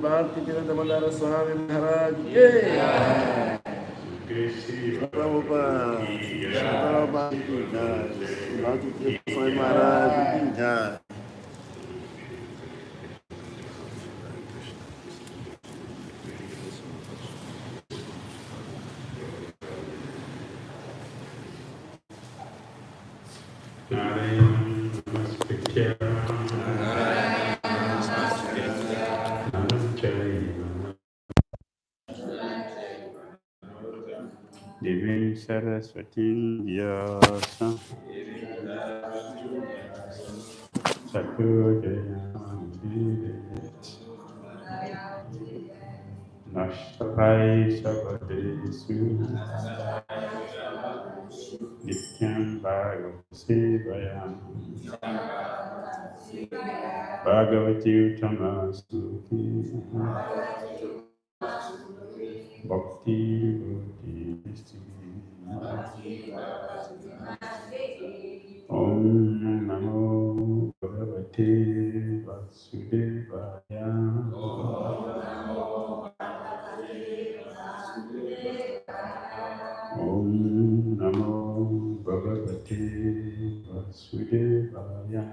Bhakti Damodara Swami Maharaj, yeah. Prabhupada, Bhakti Swami Maharaj, yeah. Divine Saraswati Vyasa Satodaya Nashtapai Sabadesu Nityam Sevaya Bhagavati Uttama Suki Bhakti Buddhi Om Namo Bhagavate Vasudevaya Om Namo Bhagavate Vasudevaya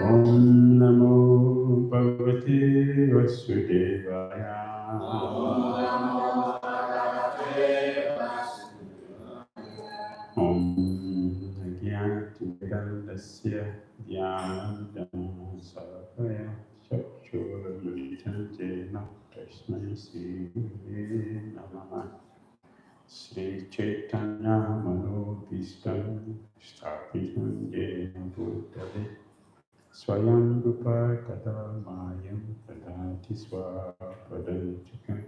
Om Namo Bhagavate Vasudevaya Om Jnanatirandasya Dhyanam Sarvaya Chakshurmilitam Jena Tasmai Sri Gurave Namaha Sri Chaitanya Manobhishtam Sthapitam Jena Bhutale Swayam Rupa Kadamayam Pradati Swapadantikam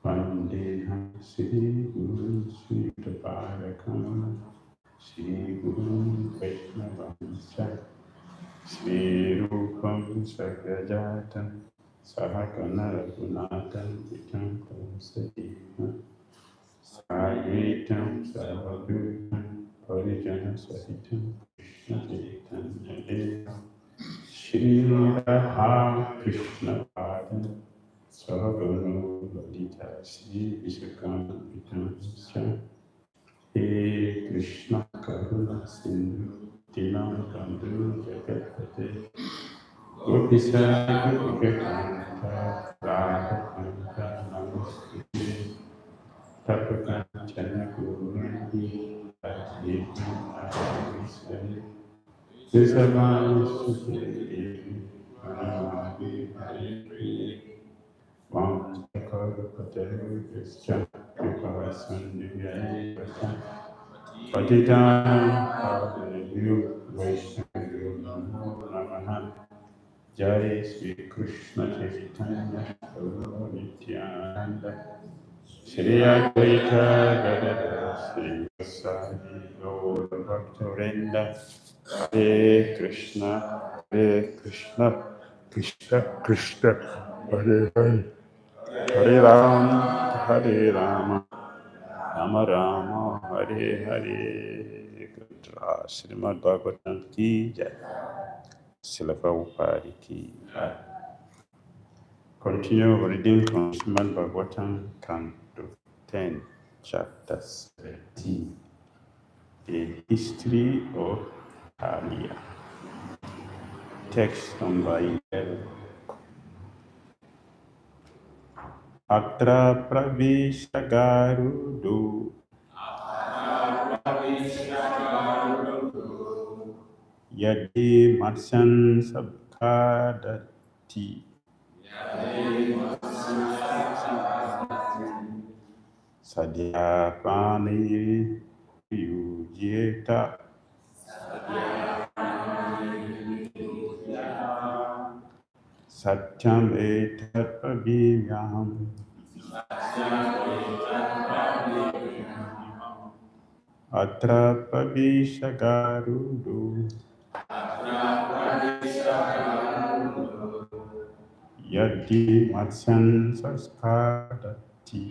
Vandeham Sri Guru Sri Taparakam Sri Guru Vaishnavamsa Sri Rupam Sagrajatam Sahakana Raghunathan Vitam Sadhima Sarvitam Sarvabhutam Parijana Sahitam Krishna Chaitanya Deva Shri Radha Krishna Pada Sarvaguru Lalita Sri Vishakam Vitam He Krishna Karuna Sindhu Dinabandhu Jagatpate Gopisa Gopikanta Radha Kanta Namaste Tapaka Chana Gurunandi Adhikam Adhisari Sisavani Sukhi Manamadi Hari Vam Chakara Pataru Krishna Vipavasandhya Vasa Patitanam Pavanebhyo Vaishnavyo Namo Namaha Jai Sri Krishna Chaitanya Prabhu Nityananda Shri Advaita Gadadara Sri Vasari Gaura Bhaktivinoda Hare Krishna Krishna Krishna Hare Hare Hare Hare Rama Rama Rama Hare Hare Krishna Srimad Bhagvatam ki Jai Srila Prabhupada ki Jai. Continue reading from Srimad Bhagvatam, Canto 10, Chapter 17, The History of Halia. Text number 11. Accra Pravisha Garudu Yadi Matsyan Sabkadati Sadhya Prani Yujeta Satyam Etat Pavimyam Atra Pravisha Garudu Yadi Matsyan Saskadati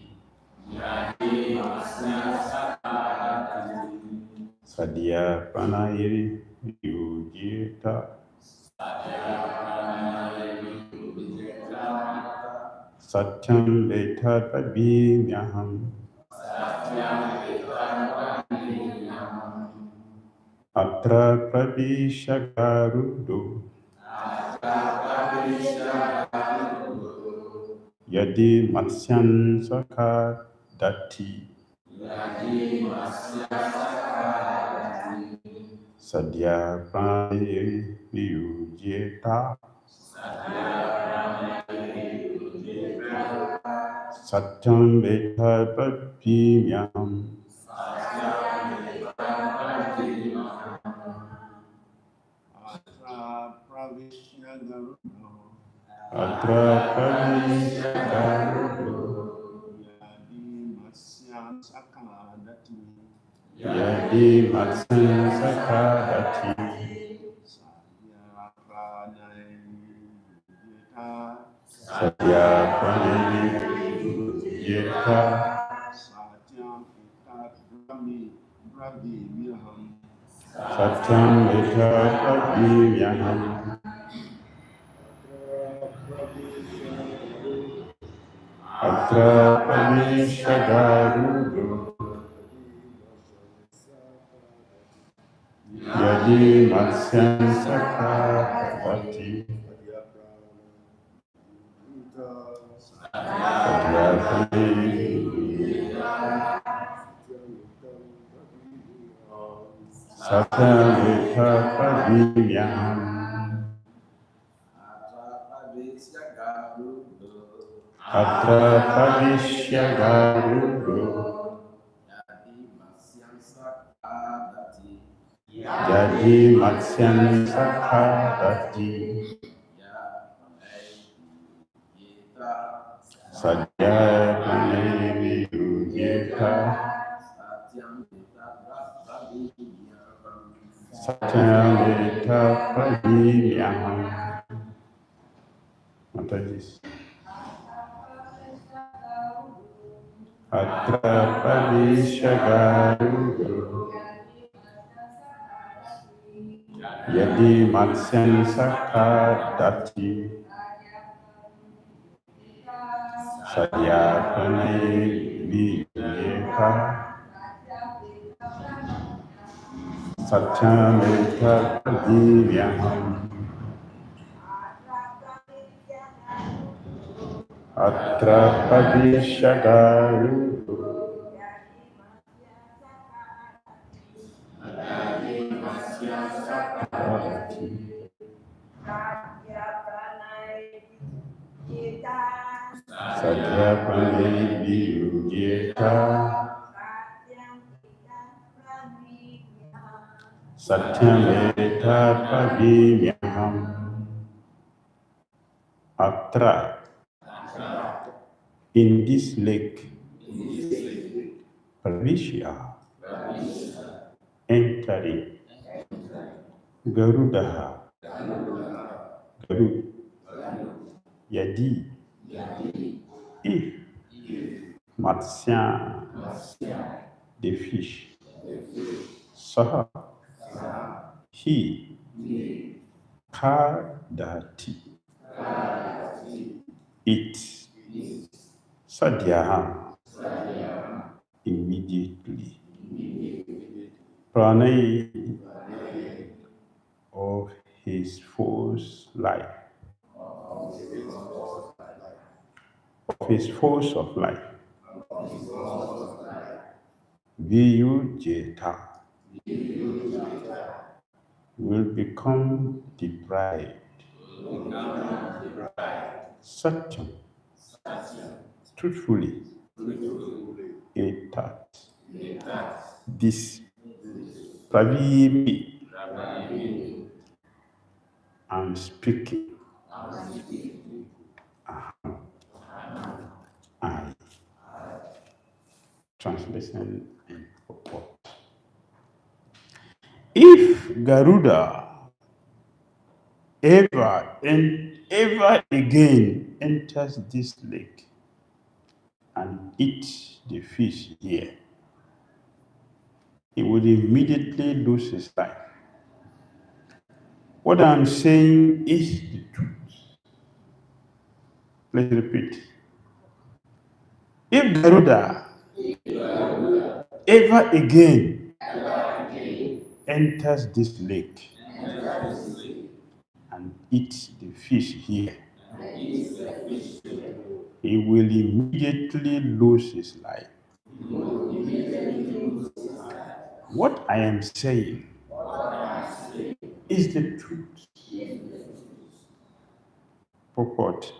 Sadhya Pranayiri Yujita Satyam Etat Pavimyam Atra Pravisha Garudu Yadi Matsyan Sakadati Sadhya Pranayiri Yujita Satyam Etat Pavimyam Atra Pravisha Garudu Yadi Matsan Sakadati Satya Pranani Yeta Satyam Vita Pradimyaham Atra Prameshagarudo Yadi Matsyan Sakadati Satya Pranani Satyam Vita Pradimyaham Atra Pavishagarudo Jadi Matsyan Sakadati Sadya Panevi Yudhita Satyam Vita Pradimyaham. Mataji. Atra Pavishagarudo Yadi Matsyan Sakadati Sadya Pranayvi Yeka Satyam Vita Pradimyaham Atra Pavishagarudo Satya Pranayvi Yudhita Satyam Vita Pradimyaham Atra in this lake Pravishya entering Garudaha Garud Yadi if Matsya the fish Saha he Kadati it Sadhyaham immediately Pranay of his force life of his force of life Viyujeta will become deprived Satyam truthfully etat this Pravimi I'm speaking I translation and purport. If Garuda ever and ever again enters this lake and eats the fish here, he would immediately lose his life. What I'm saying is the truth. Let's repeat. If Garuda ever again enters this lake and eats the fish here, he will immediately lose his life. What I am saying is the truth. Purport.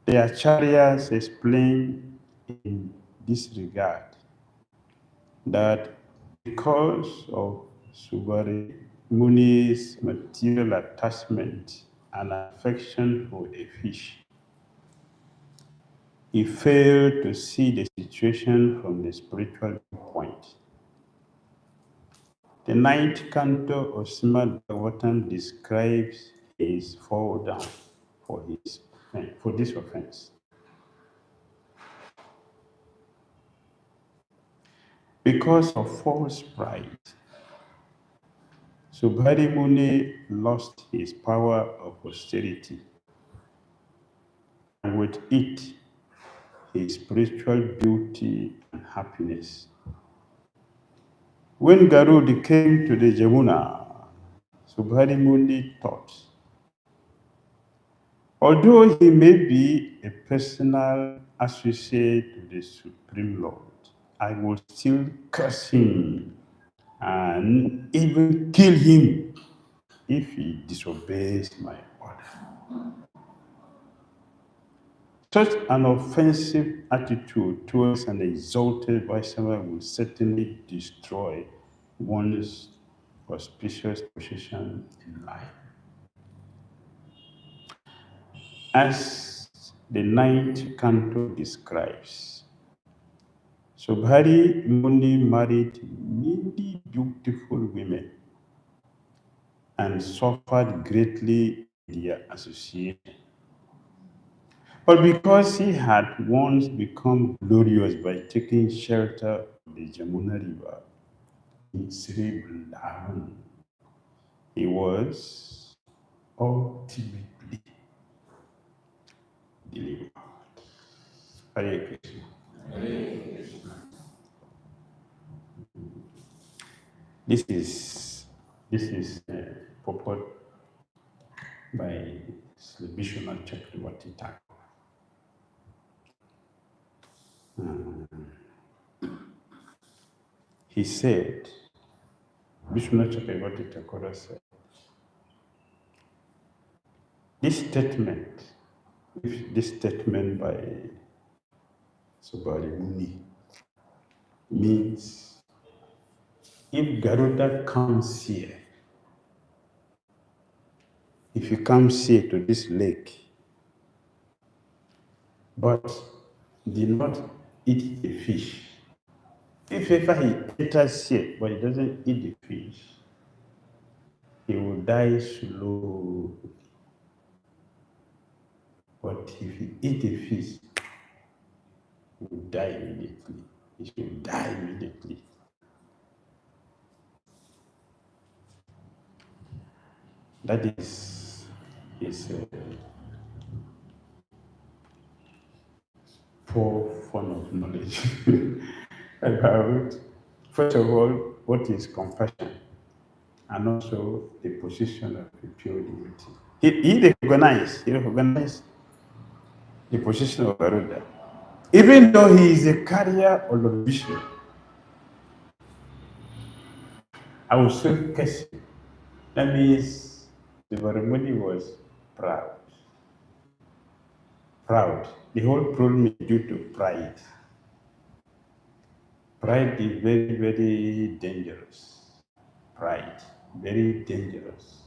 The acharyas explain in this regard that because of Subari Muni's material attachment and affection for a fish, he failed to see the situation from the spiritual viewpoint. The ninth canto of Srimad Bhagvatam describes his fall down for this offense. Because of false pride, Subhari Muni lost his power of austerity, and with it, his spiritual beauty and happiness. When Garud came to the Jamuna, Subhari Muni thought, although he may be a personal associate to the Supreme Lord, I will still curse him and even kill him if he disobeys my order. Such an offensive attitude towards an exalted Vaishnava will certainly destroy one's auspicious position in life. As the ninth canto describes, Subhari Muni married many beautiful women and suffered greatly in their association. But because he had once become glorious by taking shelter of the Jamuna River in Sri Vrindavan, he was ultimately delivered. Hare Krishna. This is purport by Sri Vishwanath Chakravarti Thakur. He said, Vishwanath Chakravarti Thakur said, this statement by Subhari Muni means if Garuda comes here, if he comes here to this lake, but did not eat the fish, if ever he enters here but he doesn't eat the fish, he will die slowly. But if he eats the fish, he will die immediately. He will die immediately. That is his poor form of knowledge about, first of all, what is compassion, and also the position of the pure devotee. He recognized the position of Garuda. Even though he is a carrier of Lord Vishnu, I will still curse him. That means the ceremony was proud. Proud. The whole problem is due to pride. Pride is very, very dangerous. Pride, very dangerous.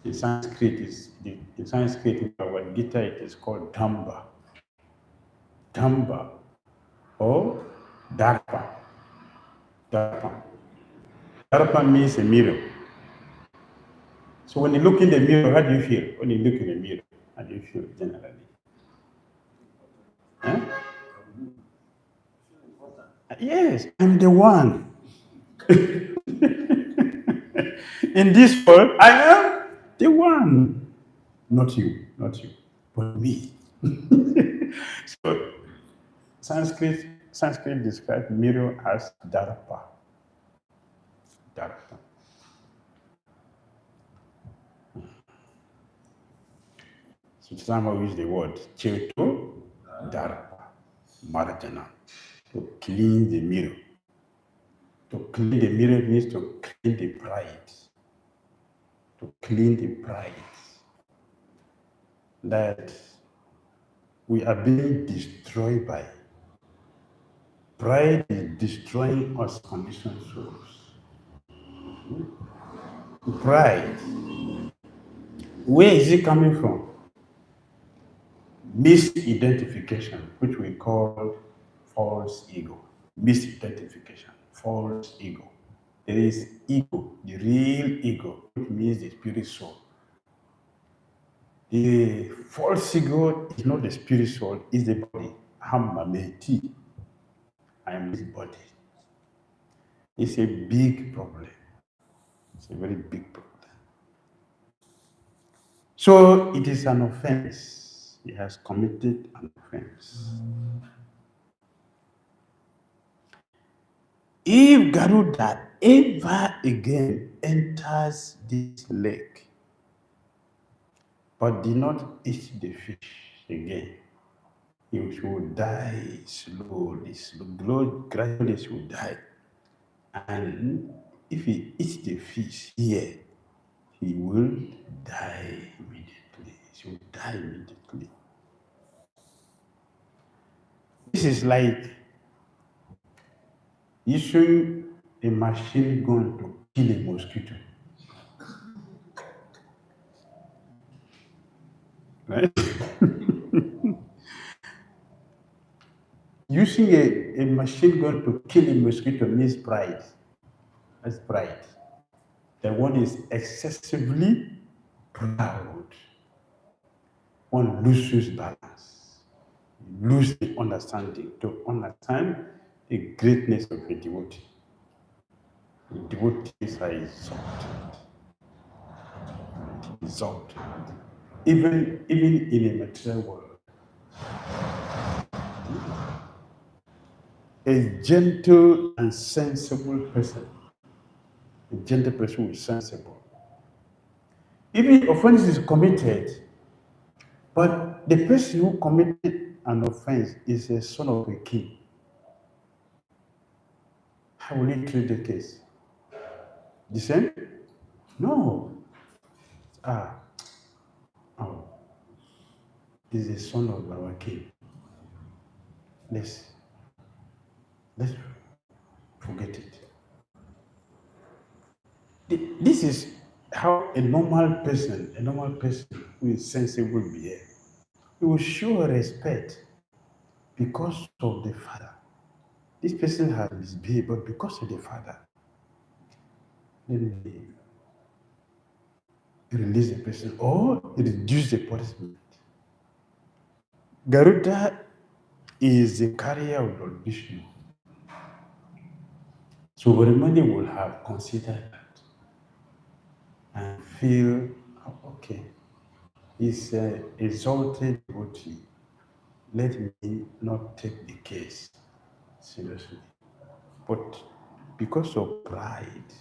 In Sanskrit, in Bhagavad Gita, it is called Damba. Damba or Darpa. Darpa. Darpa means a mirror. So when you look in the mirror, how do you feel? When you look in the mirror, how do you feel generally? Huh? Yes, I'm the one. In this world, I am the one. Not you, but me. So Sanskrit describes mirror as Darpa. Darpa. So somehow use the word Cheto Darpa. Marjana. To clean the mirror. To clean the mirror means to clean the pride. To clean the pride. That we are being destroyed by. Pride is destroying us conditioned souls. Pride. Where is it coming from? misidentification, which we call false ego. Misidentification, false ego. There is ego, the real ego, which means the spirit soul. The false ego is not the spirit soul, it's the body. Hamameti. I am this body. It's a big problem. It's a very big problem. So it is an offense. He has committed an offense. If Garuda ever again enters this lake, but did not eat the fish again, he will die slowly, gradually he will die. And if he eats the fish here, he will die immediately. He will die immediately. This is like issuing a machine gun to kill a mosquito. Right? Using a machine gun to kill a mosquito means pride. That's pride. The one is excessively proud. One loses balance, lose the understanding to understand the greatness of a devotee. The devotees are exalted. Even in a material world. A gentle and sensible person. A gentle person who is sensible. Even offense is committed, but the person who committed an offense is a son of a king. How will he treat the case? The same? No. Oh, he's a son of our king. Let's forget it. This is how a normal person who is sensible behave. He will show respect because of the father. This person has misbehaved, but because of the father, let me release the person or reduce the punishment. Garuda is the carrier of Lord Vishnu. So Varimani will have considered that and feel, okay, he's exalted devotee. Let me not take the case seriously. But because of pride,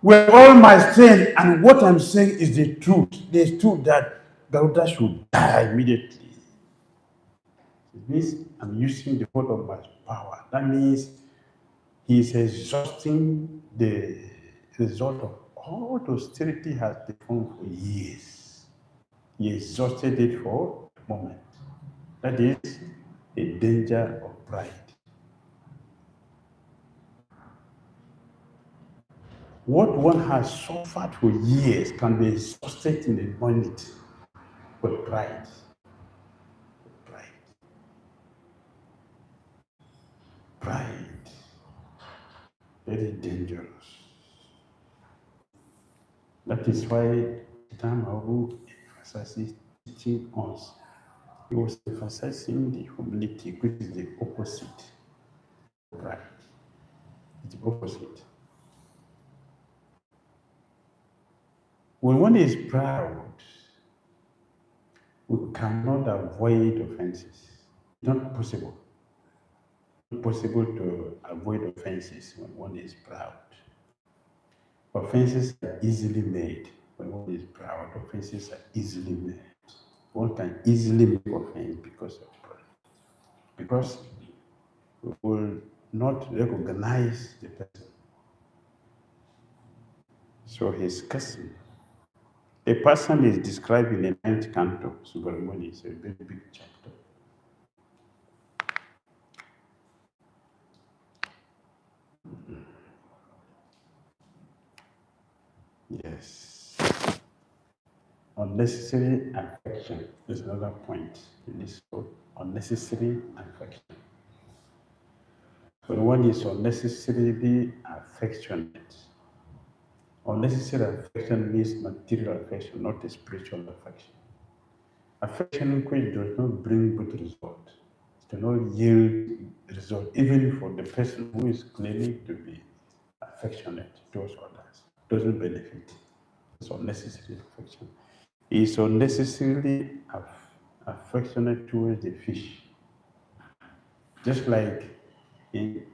with all my strength, and what I'm saying is the truth. There's truth that Garuda should die immediately. It means I'm using the word of my power. That means he's exhausting the result of all the austerity he has performed for years. He exhausted it for a moment. That is a danger of pride. What one has suffered for years can be exhausted in a minute with pride. Pride. Very dangerous. That is why Mahaprabhu emphasizes teaching us. He was emphasizing the humility, which is the opposite of pride. It's the opposite. When one is proud, we cannot avoid offenses. It's not possible. It's not possible to avoid offenses when one is proud. Offenses are easily made. When one is proud, offenses are easily made. One can easily make offense because of pride. Because we will not recognize the person. So he's cursing. A person is described in the 9th canto, Subramani. It's a very big chapter. Yes. Unnecessary affection is another point in this book. Unnecessary affection. So one is unnecessarily affectionate. Unnecessary affection means material affection, not a spiritual affection. Affection which does not bring good result, it does not yield result, even for the person who is claiming to be affectionate towards others, doesn't benefit. It's unnecessary affection. It's unnecessarily affectionate towards the fish. Just like in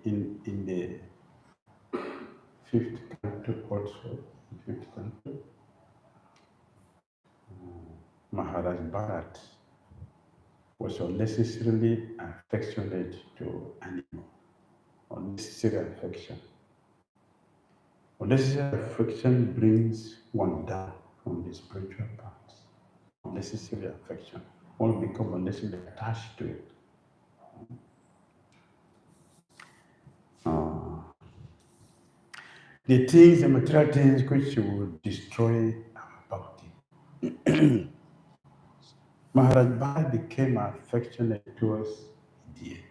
the fifth canto also, fifth canto, Maharaj Bharat was unnecessarily affectionate to animal. Unnecessary affection. Unnecessary affection brings one down from the spiritual path. Unnecessary affection. One become unnecessarily attached to it. The things, the material things which will destroy our bhakti. Maharaj Bharat became affectionate towards deer.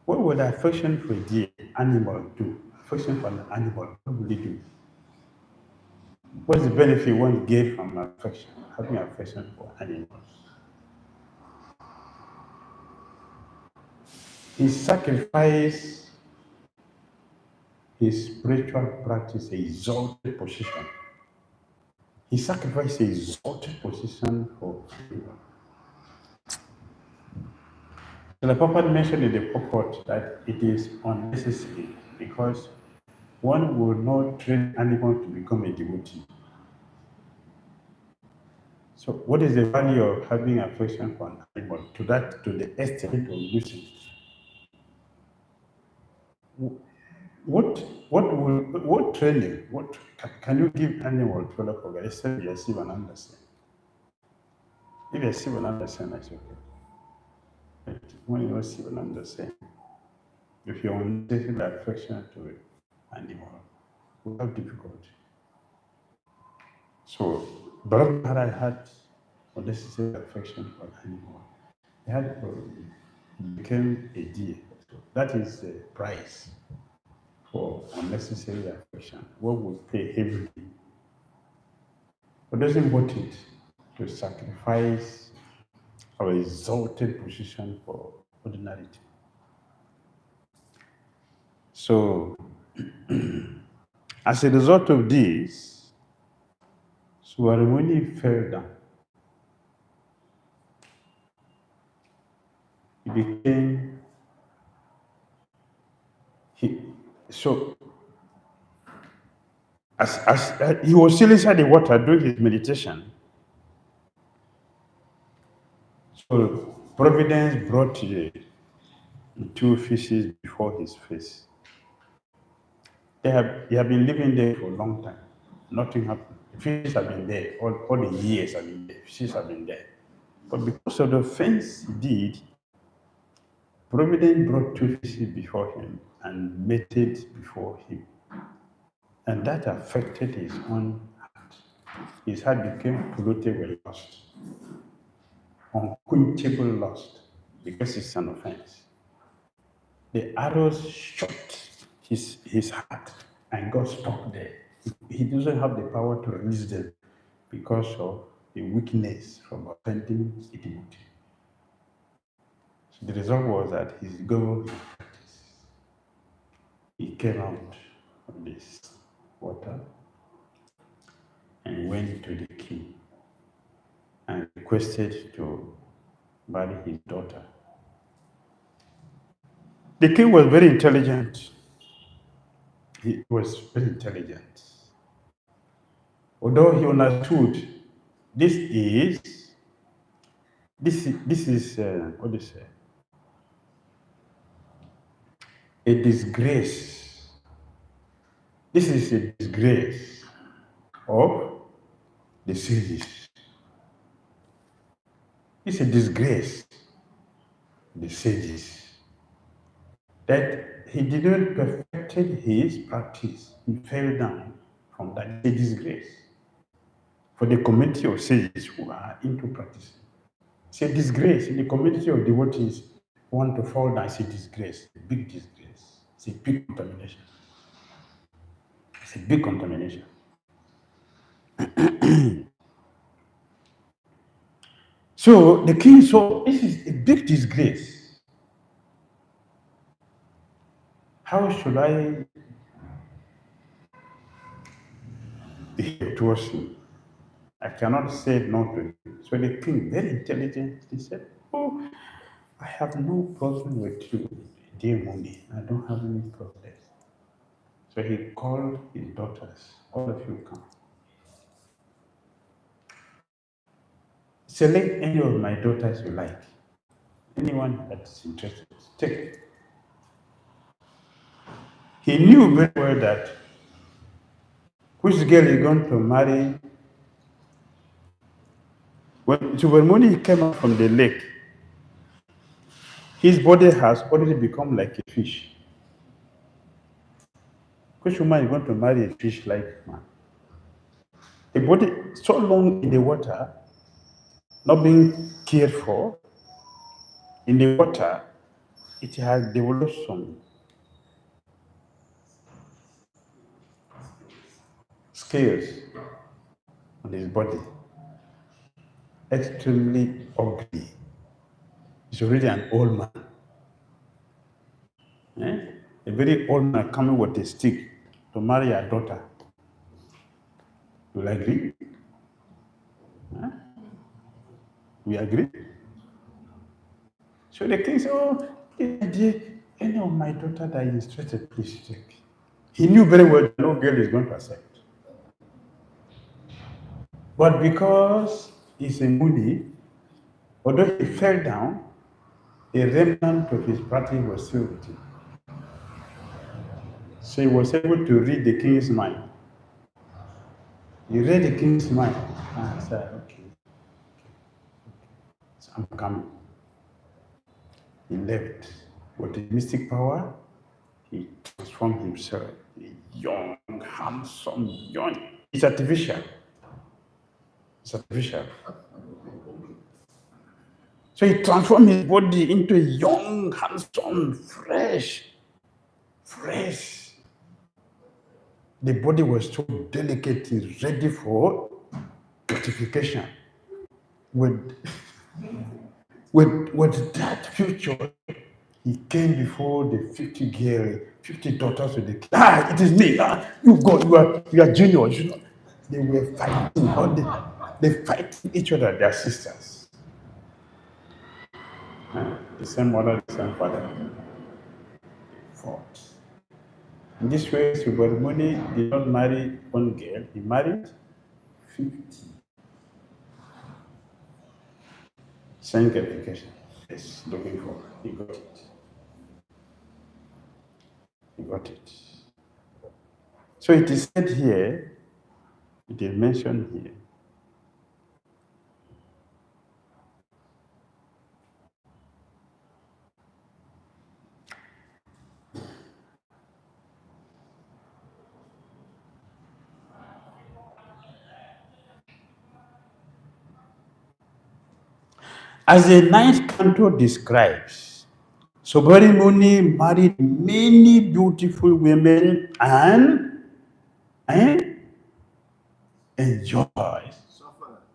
What would affection for deer animal do? Affection for an animal, what will it do? What's the benefit one gets from affection, having affection for animals? He sacrificed his spiritual practice, a exalted position. He sacrificed a exalted position for animals. So the Purport mentioned in the purport that it is unnecessary because one will not train animal to become a devotee. So what is the value of having affection for an animal to the extent of using? What training? What can you give animal to look over except you receive an understanding? If you receive an understanding, that's okay. But when you receive an understanding, if you're unnecessarily affection to an animal, we have difficulty. So Bharat Maharaj had unnecessary affection for an animal. He had became a deer. So that is the price for unnecessary affection. What we pay heavily. But doesn't want it to sacrifice our exalted position for ordinarity. So, as a result of this, Swaramuni fell down. He became, as he was still inside the water doing his meditation, so Providence brought the two fishes before his face. They have been living there for a long time. Nothing happened. The fishes have been there. All the years have been there. Fishes have been there. But because of the offense he did, Providence brought two fishes before him and mated before him. And that affected his own heart. His heart became polluted with lust, unquenchable lust, because it's an offense. The arrows shot his heart and got stuck there. He doesn't have the power to release them because of the weakness from offending a devotee. So the result was that his goal in practice, he came out of this water and went to the king and requested to marry his daughter. The king was very intelligent. He was very intelligent. Although he understood this is what do you say? A disgrace. This is a disgrace of the sages. It's a disgrace of the sages that he didn't perfected his practice. He fell down from that. It's a disgrace. for the community of sages who are into practice. It's a disgrace. In the community of devotees who want to fall down, it's a disgrace, a big disgrace. It's a big contamination. It's a big contamination. So the king saw this is a big disgrace. How should I behave towards him? I cannot say no to him. So the king, very intelligently said, "Oh, I have no problem with you, dear Muni. I don't have any problem." So he called his daughters. All of you come. Select any of my daughters you like. Anyone that's interested, take it. He knew very well that which girl is going to marry. When Subramuni came out from the lake, his body has already become like a fish. Which woman is going to marry a fish like man? A body so long in the water, not being cared for, in the water, it has developed some scales on his body, extremely ugly. He's already an old man. A very old man coming with a stick to marry a daughter. You will agree? We agree? So the king said, "Oh, any of my daughter that is interested, please take." He knew very well that no girl is going to accept. But because he's a moody, although he fell down, a remnant of his practice was still with him. So he was able to read the king's mind. He read the king's mind. And I said, "Okay, so I'm coming." He left. With his mystic power, he transformed himself. A young, handsome, young. It's artificial. It's artificial. So he transformed his body into a young, handsome, fresh. The body was so delicate, it's ready for gratification. With that future, he came before the 50 daughters of the king. It is me. You go, you are juniors. You know. They were fighting. They fighting each other, their sisters. The same mother, the same father. Fought. In this way, Subramuni did not marry one girl, he married 50. Sanctification. Yes, looking for. He got it. He got it. So it is said here, it is mentioned here. As the ninth canto describes, Subramuni married many beautiful women and enjoyed.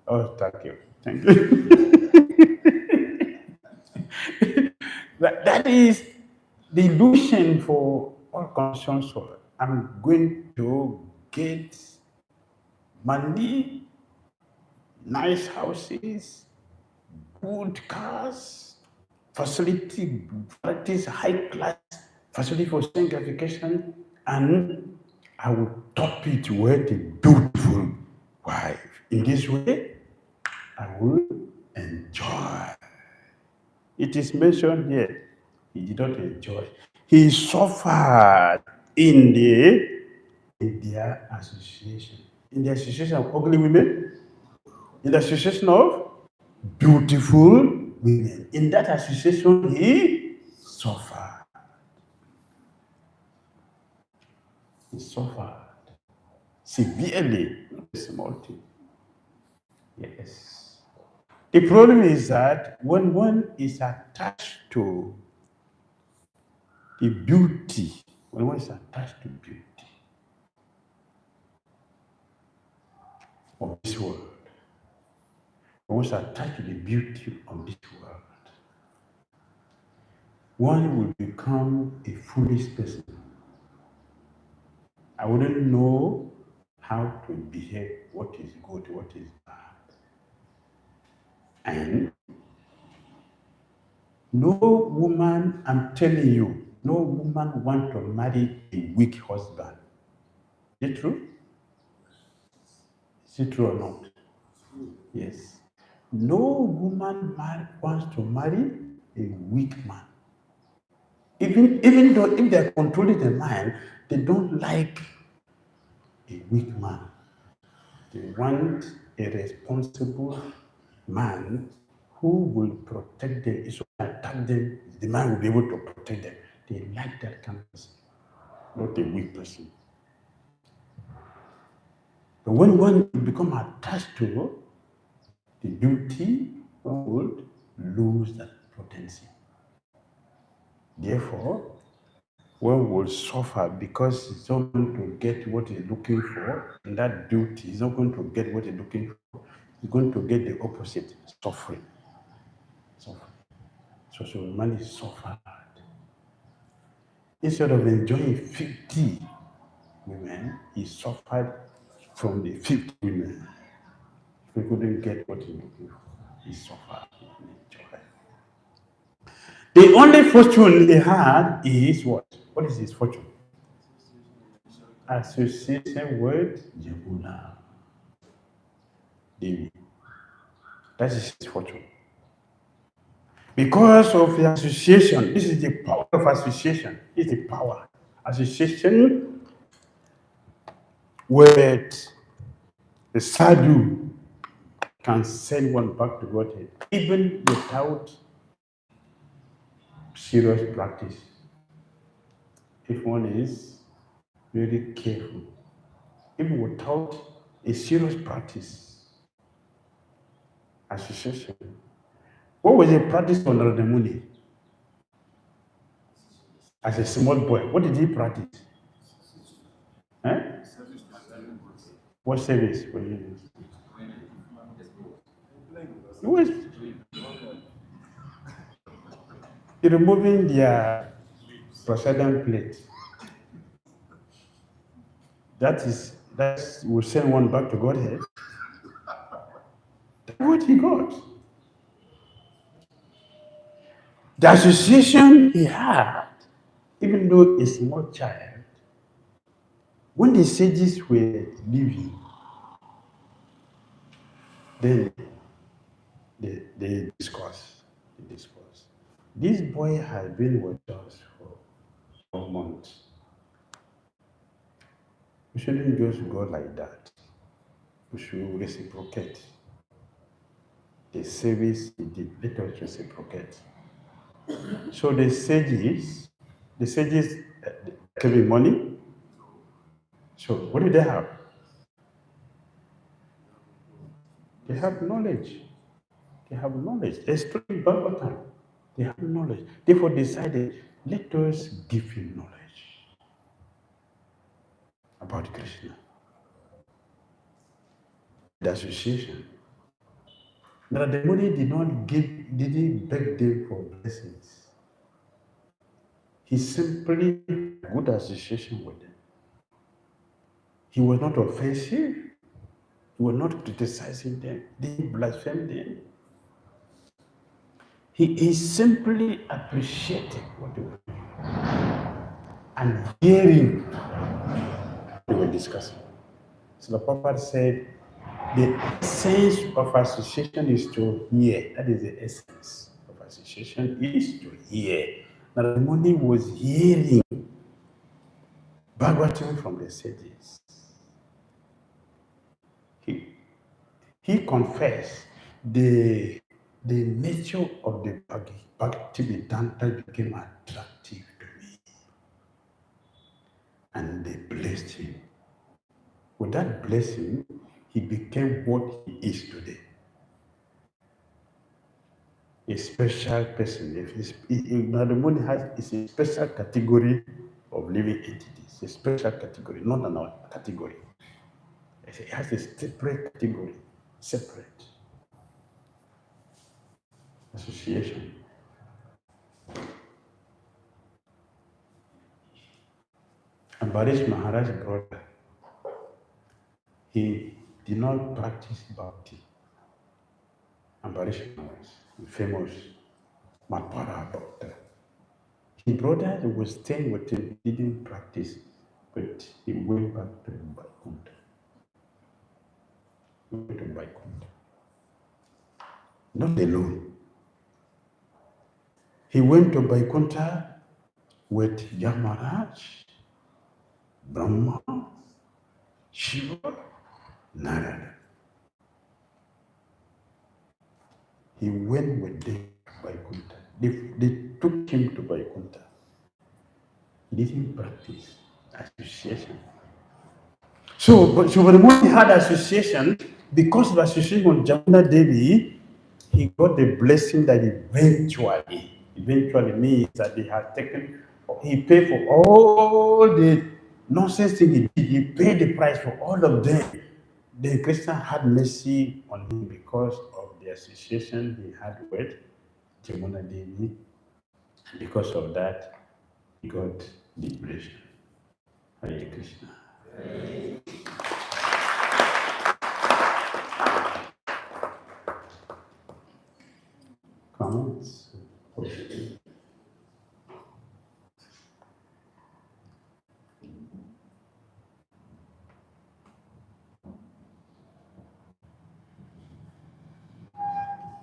Oh, thank you. Thank you. That is the illusion for all concerned soul. I'm going to get money, nice houses, good cars, facilities, high class facility for sanctification, and I will top it with a beautiful wife. In this way, I will enjoy. It is mentioned here, he did not enjoy. He suffered in their association. In the association of ugly women, in the association of beautiful women. In that association, he suffered. He suffered severely, not a small thing. Yes. The problem is that when one is attached to the beauty, when one is attached to beauty of this world, when one is attached to the beauty of this world, one will become a foolish person. I wouldn't know how to behave, what is good, what is bad. And no woman, I'm telling you, no woman wants to marry a weak husband. Is it true? Is it true or not? Yes. No woman wants to marry a weak man. Even though if they're controlling the mind, they don't like a weak man. They want a responsible man who will protect them. If someone attack them, the man will be able to protect them. They like that kind of person, not a weak person. But when one become attached to the duty, one would lose that potency. Therefore, one will suffer because he's not going to get what he's looking for, and that duty is not going to get what he's looking for. He's going to get the opposite, suffering. So man is suffered. Instead of enjoying 50 women, he suffered from the 50 women. He couldn't get what he looking for. He suffered. He didn't enjoy. The only fortune he had is what? What is his fortune? Association with Yamuna. David. That is his fortune. Because of the association, this is the power of association. This is the power. Association with the sadhu can send one back to Godhead, even without serious practice. If one is very careful, even without a serious practice, association. What was the practice for Narada Muni? As a small boy, what did he practice? Eh? What service were you doing? It was removing their prasadam plate. That will send one back to Godhead. That's what he got. The association he had, even though a small child, when the sages were leaving, then they discussed. This boy has been with us for 4 months. We shouldn't just go like that. We should reciprocate. The service he did, let us reciprocate. So the sages giving money. So what do they have? They have knowledge. They have knowledge. They study Bhagvatam. They have knowledge. Therefore decided, let us give him knowledge about Krishna. The association. Narada Muni didn't beg them for blessings. He simply had good association with them. He was not offensive. He was not criticizing them. Didn't blaspheme them. He simply appreciated what they were doing and hearing what they were discussing. So the Prophet said, the essence of association is to hear. That is the essence of association is to hear. Now the money was hearing Bhagavatam from the sages. He confessed the nature of the Bhakti Vedanta became attractive to me. And they blessed him. With that blessing, he became what he is today. a special person. Madamoni is a special category of living entities, a special category, not another category. It has a separate category, separate association. Ambarish Maharaj brother, he did not practice Bhakti. Ambarish Maharaj, the famous Madhvara doctor. His brother was staying with him, he didn't practice, but he went back to Vaikuntha. He went to Vaikuntha. Not alone. He went to Vaikuntha with Yamaraj, Brahma, Shiva, Narada. He went with them to Vaikuntha. They took him to Vaikuntha. He didn't practice association. But the moment he had association, because of association with Jamuna Devi, he got the blessing that eventually means that he paid for all the nonsense thing he did. He paid the price for all of them. The Krishna had mercy on him because of the association he had with Jamuna Devi. Because of that, he got the blessing. Hare Krishna. Comments?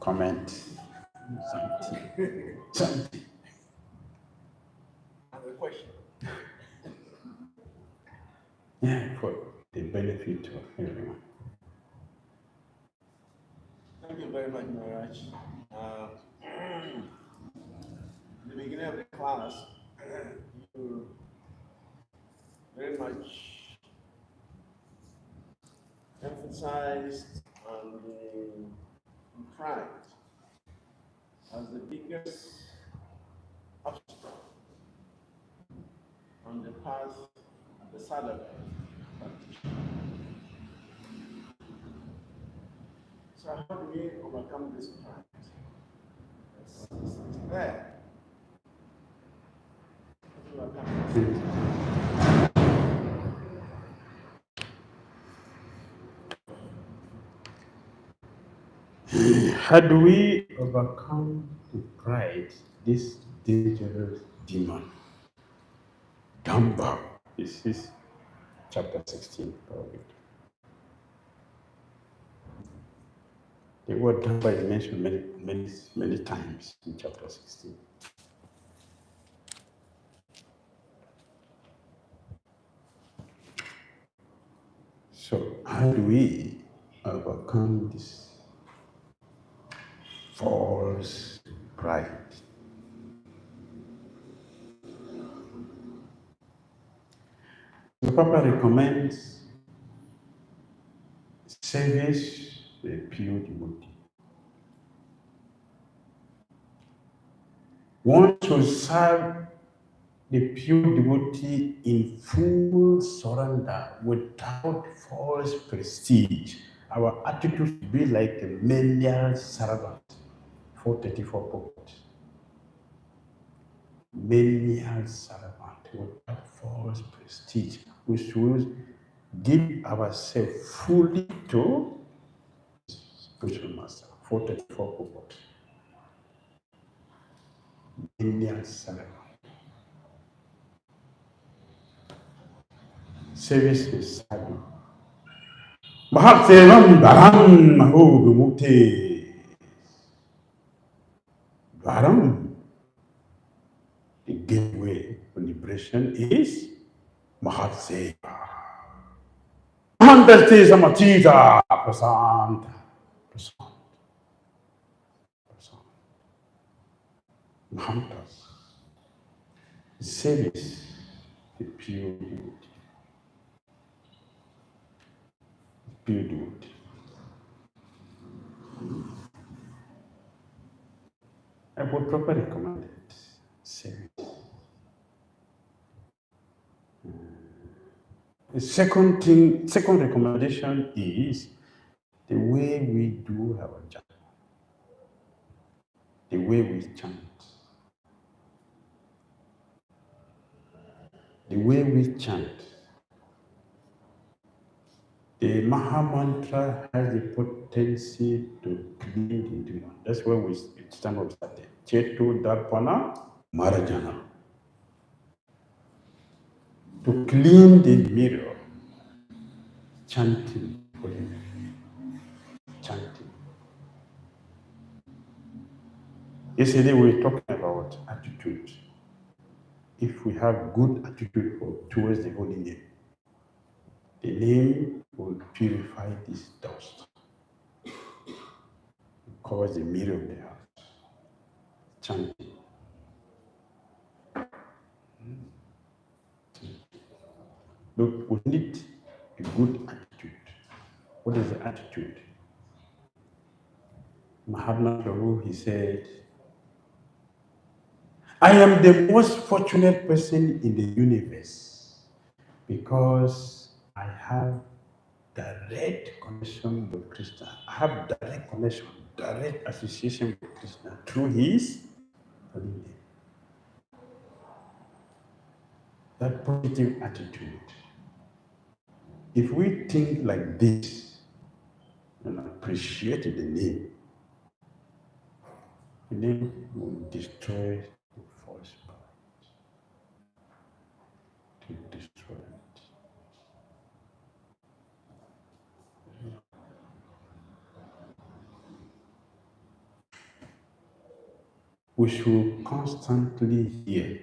Comment. Something. I have a question. Yeah, for the benefit of everyone. Thank you very much, Maharaj. In the beginning of the class, you very much emphasized on the pride as the biggest obstacle on the path of the sadhaka practitioner. So how do we overcome this pride? It's there. How do we overcome this? How do we overcome the pride, this dangerous demon? Damba. This is chapter 16. Probably. The word Damba is mentioned many times in chapter 16. So, how do we overcome this false pride? The Papa recommends service the pure devotee. One should serve the pure devotee in full surrender without false prestige. Our attitude should be like a menial servant. 434 purport. Menial servant without false prestige. We should give ourselves fully to spiritual master. 434 purport. Menial servant. Service is serving. Mahatsevam Dharam Maho Vimukti. Dharam, the gateway for liberation is Mahatseva. Mahantasti Samatita Prasanta. Mahantas. Service, the pure devotee. Pure devotee. I would probably recommend it. Service. The second recommendation is the way we do our job, the way we chant, the way we chant. The Maha Mantra has the potency to clean the Dhira. That's where it's time of started. Chetu Darpana Marajana. To clean the mirror, chanting, chanting. Yesterday we were talking about attitude. If we have good attitude towards the holy name, the name will purify this dust. It covers the mirror of the house. Chanting. Look, we need a good attitude. What is the attitude? Mahatma Prabhu, he said, I am the most fortunate person in the universe because I have direct connection with Krishna. I have direct connection, direct association with Krishna through his holy name. That positive attitude. If we think like this and appreciate the name will destroy the false part. To destroy it. We should constantly hear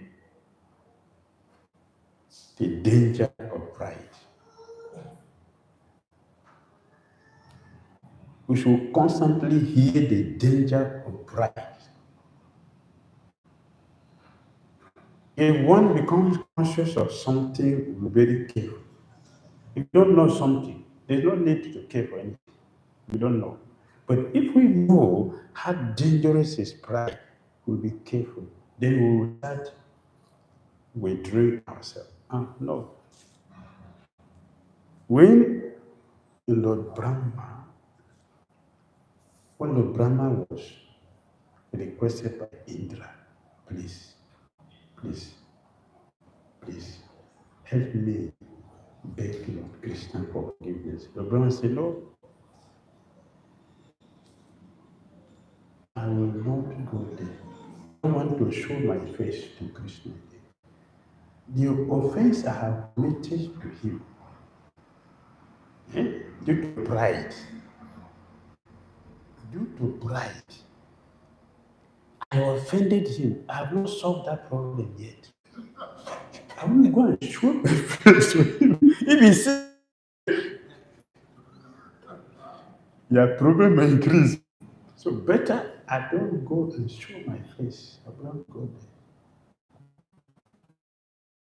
the danger of pride. We should constantly hear the danger of pride. If one becomes conscious of something, we'll be very careful. If you don't know something, there's no need to care for anything. We don't know. But if we know how dangerous is pride, we'll be careful. Then we will start withdrawing ourselves. No. When Lord Brahma was requested by Indra, please, help me beg Lord Krishna for forgiveness. Lord Brahma said, no, I will not go there. I want to show my face to Krishna again. The offense I have committed to him, due to pride, I offended him. I have not solved that problem yet. I will go and show my face to him. If he says, your problem may increase. So better I don't go and show my face. I will not go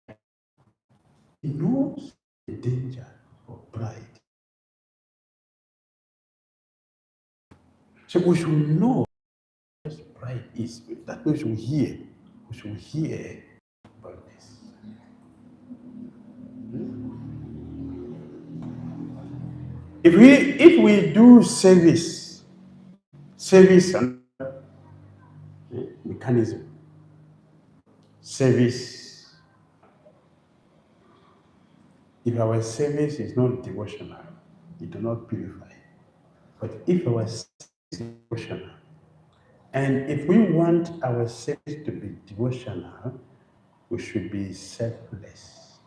there. He knows the danger of pride. So we should know what pride is. That we should hear. We should hear about this. If we do service and mechanism, service. If our service is not devotional, it will not purify. But if our service is devotional, and if we want our service to be devotional, we should be selfless.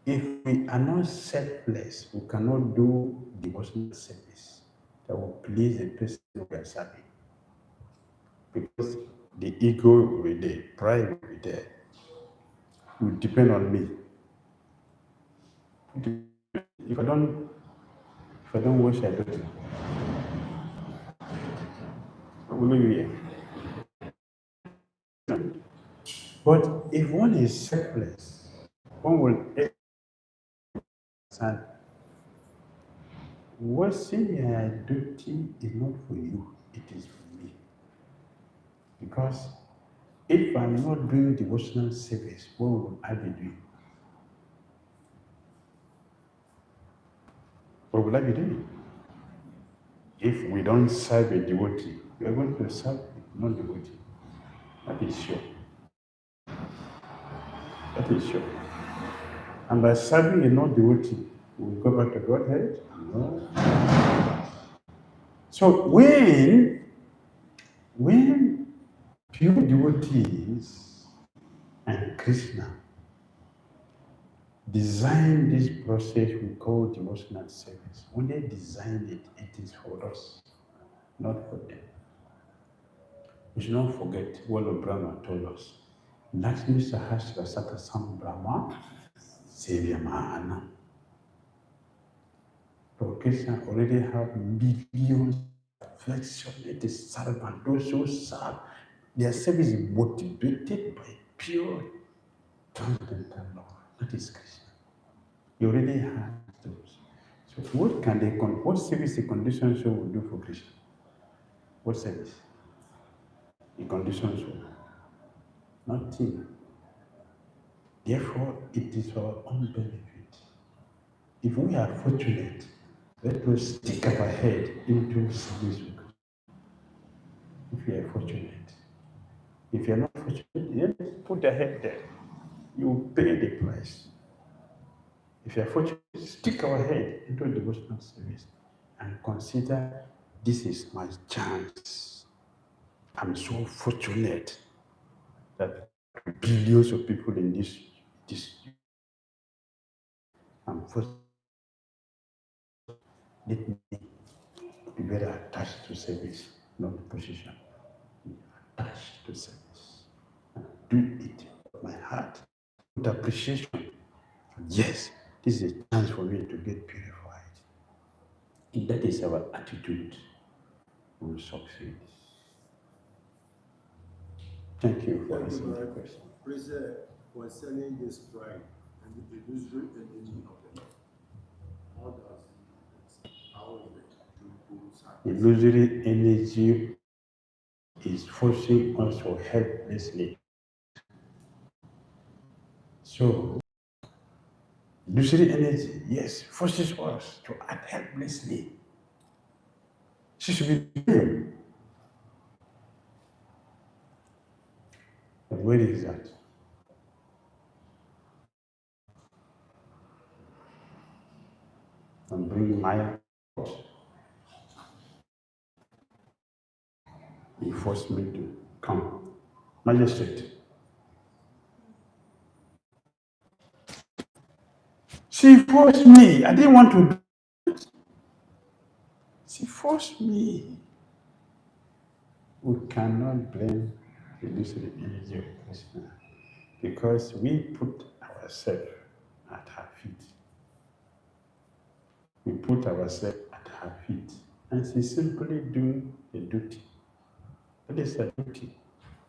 If we are not selfless, we cannot do devotional service that will please the person we are serving. Because the ego will be there, pride will be there. It will depend on me. If I don't wash, I don't. Will you hear? But if one is selfless, one will understand washing your duty is not for you, it is for me. Because if I'm not doing devotional service, what will I be doing? What will I be doing? If we don't serve a devotee, we are going to serve a non-devotee. That is sure. That is sure. And by serving a non-devotee, we will go back to Godhead? No. So when pure devotees and Krishna design this process we call devotional service, when they design it, it is for us, not for them. We should not forget what the Brahma told us. Lakshmi Sahasra Satasam Brahma Sevyamana. Lord Krishna already have millions of affectionate servants, those who serve. Their service is motivated by pure transcendental love. That is Krishna. You already have those. So what service the conditioned soul will do for Krishna? What service? The conditioned soul. Nothing. Therefore, it is for our own benefit. If we are fortunate, let us stick our head into service with God. If you are fortunate. If you are not fortunate, then put your head there. You pay the price. If you are fortunate, stick our head into a devotional service and consider this is my chance. I'm so fortunate that billions of people in this I'm fortunate. Let me be very attached to service, not position. Attached to service. And do it with my heart, with appreciation. Yes, this is a chance for me to get purified. If that is our attitude, we will succeed. Thank you for answering the question. Please, concerning this pride and the illusory energy of the Lord, how is it? Illusory energy is forcing us to helplessly. So, illusory energy, yes, forces us to act helplessly. She should be doing. But where is that? I'm bringing my out. He forced me to come. Magistrate. She forced me. I didn't want to do it. She forced me. We cannot blame the illusory energy of Krishna because we put ourselves at her feet. We put ourselves at her feet. And she's simply doing the duty. That is her duty.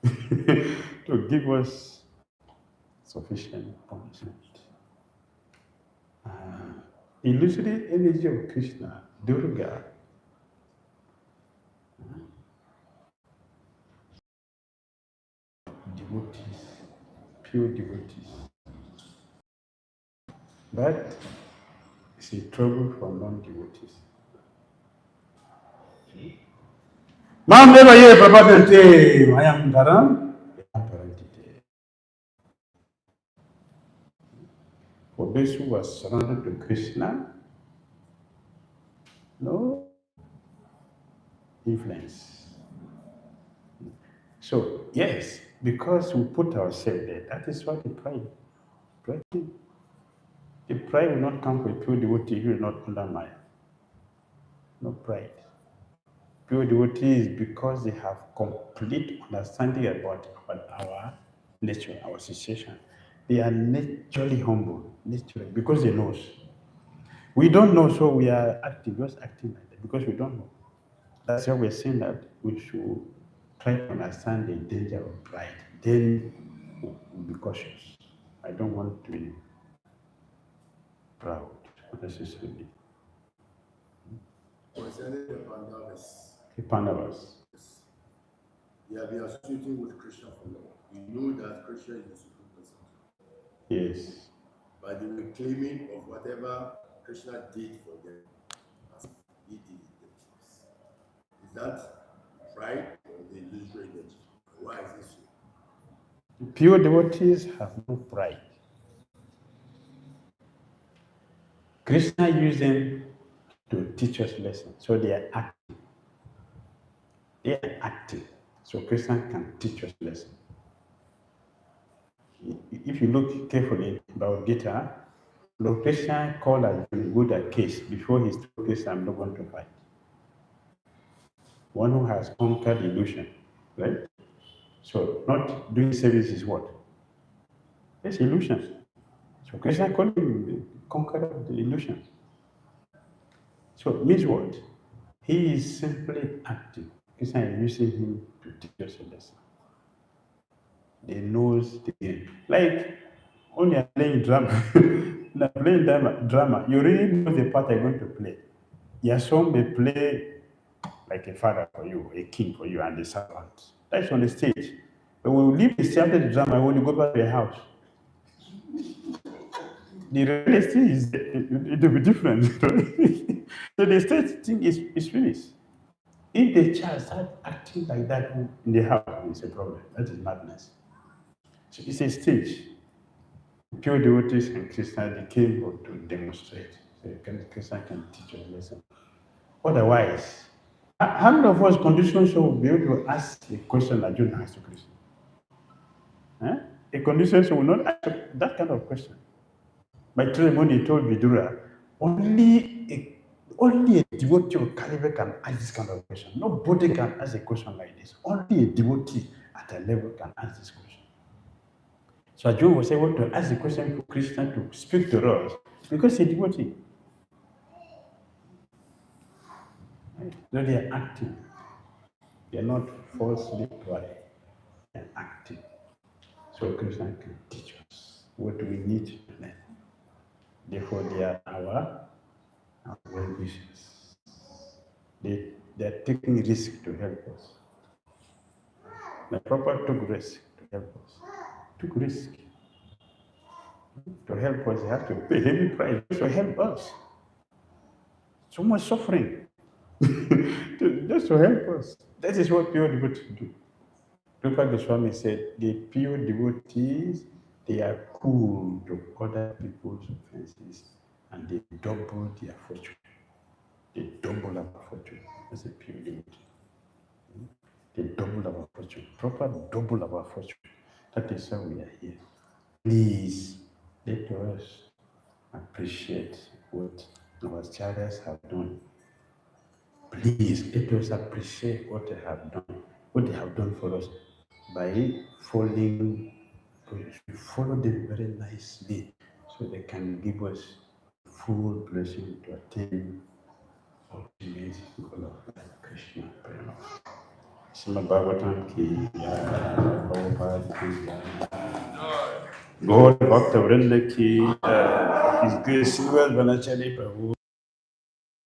To give us sufficient punishment. Illusory energy of Krishna, Durga, devotees, pure devotees. But it's a trouble for non-devotees. Mamdeva ye prabhadante mayam dharam. For those who are surrendered to Krishna, no influence. So, yes, because we put ourselves there, that is why the pride. The pride will not come from pure devotee, you will not undermine. No pride. Pure devotee is because they have complete understanding about our nature, our situation. They are naturally humble, naturally, because they know. We don't know, so we are acting, just acting like that, because we don't know. That's why we're saying that we should try to understand the danger of pride. Then we'll be cautious. I don't want to be proud necessarily. Concerning the Pandavas. The Pandavas. They have been associating with Krishna for long. We know that Krishna is the supreme person. Yes. But they were claiming of whatever Krishna did for them as he did it themselves. Is that pride or the illusory identity? Why is this so? Pure devotees have no pride. Krishna used them to teach us lessons. So they are active. They are active. So Krishna can teach us lessons. If you look carefully about Gita, Lord Krishna called Arjuna good at case before he told Krishna, I'm not going to fight. One who has conquered illusion, right? So not doing service is what? It's illusion. So Krishna called him the conqueror of the illusion. So it means what? He is simply active. Krishna is using him to teach us a lesson. They knows the game. Like when you're playing drama, you really know the part you're going to play. Your son may play like a father for you, a king for you, and a servant. That's on the stage. But when you leave the stage of the drama, when you go back to your house, the reality is it will be different. So the stage thing is finished. If the child starts acting like that in the house, it's a problem. That is madness. So it's a stage. Pure devotees and Krishna, they came to demonstrate. So Krishna can teach us a lesson. Otherwise, how many of us conditions will be able to ask a question that Arjuna asked to Krishna? A condition will not ask that kind of question. My training when he told Dhira, only a devotee of caliber can ask this kind of question. Nobody can ask a question like this. Only a devotee at a level can ask this question. So Arjuna was able to ask the question to Krishna to speak to us because he's a devotee. Right? So they are active. They are not falsely pride. They are active. So Krishna can teach us what we need to learn. Therefore, they are our well-wishers. They are taking risk to help us. The Prabhupada took risk to help us. Took risk. To help us, they have to pay heavy price to help us. So much suffering. Just to help us. That is what pure devotees do. Prabhupada Swami said, the pure devotees, they are cool to other people's offenses and they double their fortune. They double our fortune. That's a pure devotee. They double our fortune. Prabhupada double our fortune. That is why we are here. Please let us appreciate what our acharyas have done. Please let us appreciate what they have done for us by following. We follow them very nicely so they can give us full blessing to attain ultimate goal of life, Krishna Prema. Srimad Bhagvatam ki jai, Prabhupada ki jai. God Bhakta Vrinda ki jai. His Grace Srimad Vanachari Prabhu.